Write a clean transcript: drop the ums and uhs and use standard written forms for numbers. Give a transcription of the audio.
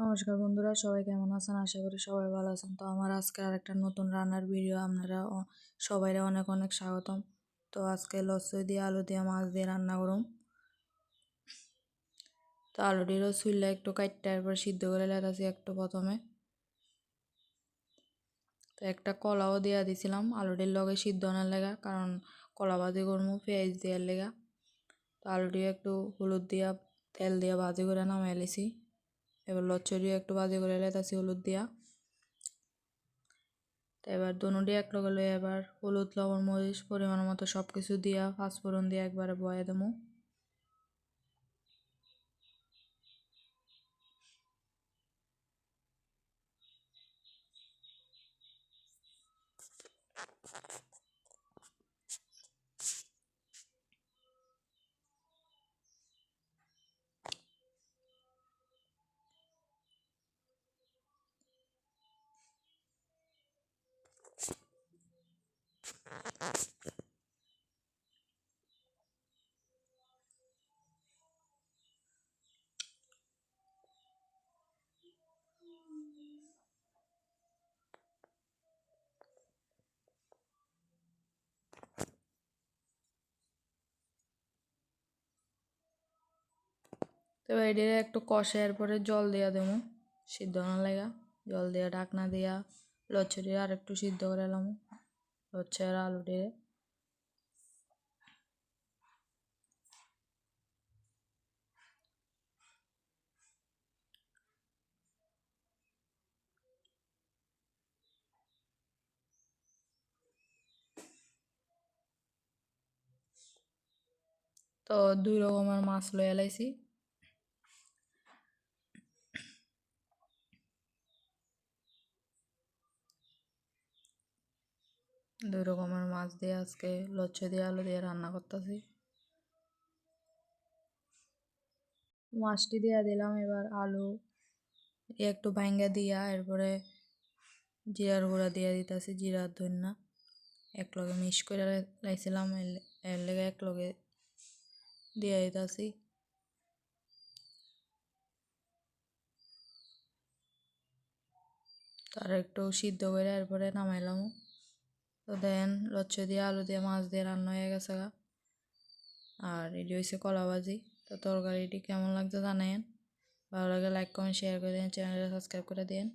নমস্কার বন্ধুরা, সবাই কেমন আছেন? আশা করি সবাই ভালো আছেন। তো আমার আজকে আরেকটা নতুন রান্নার ভিডিও আপনারা সবাই অনেক অনেক স্বাগতম। তো আজকে লস্যই দিয়ে আলু দিয়ে মাছ দিয়ে রান্না করুম। তো আলুটিরও ছুইলে একটু কাটতে এরপর সিদ্ধ করে লেতাছি একটু প্রথমে। তো একটা কলাও দিয়া দিছিলাম আলুটির লগে সিদ্ধ হওয়ার লেগা, কারণ কলা ভাজি করবো পেঁয়াজ দেওয়ার লেগা। তো আলুটি একটু হলুদ দিয়া তেল দিয়া ভাজি করে নামাই লিছি। এবার লচ্ছরিও একটু ভাজি করে লেতাছি হলুদ দিয়া। তো এবার দুটি এক লগে লই এবার হলুদ লবণ মরিচ পরিমাণ মতো সব কিছু দিয়া পাঁচফোড়ন দিয়ে একবারে বয়ে দেবো। তো এটার একটু কষে এরপরে জল দিয়া দেবো সিদ্ধ হওয়ার লাগা। জল দিয়া ঢাকনা দিয়া লচ্ছরি আর একটু সিদ্ধ করে এলাম লচ্ছা আর আলুটিরে। তো 2 রকমের মাছ লই এলাইছি। দুই রকমের মাছ দিয়ে আজকে লচ্ছা দিয়ে আলু দিয়ে রান্না করতেছি। মাছটি দিয়া দিলাম, এবার আলু একটু ভাঙ্গা দিয়া এরপরে জিরার গুঁড়া দিয়া দিতেছি, জিরার ধন্যা একলগে মিক্স করে লাইছিলাম, এর লেগে একলগে দিয়া দিতেছি। তার একটু সিদ্ধ করে এরপরে নামাইলাম। তো দেন লচ্ছা দিয়ে আলু দিয়ে মাছ দিয়ে রান্না হয়ে গেছে। আর এটি হয়েছে কলা ভাজি। তো তরকারিটি কেমন লাগছে জানেন, ভালো লাগে লাইক কমেন্ট শেয়ার করে দিন, চ্যানেলটা সাবস্ক্রাইব করে দিন।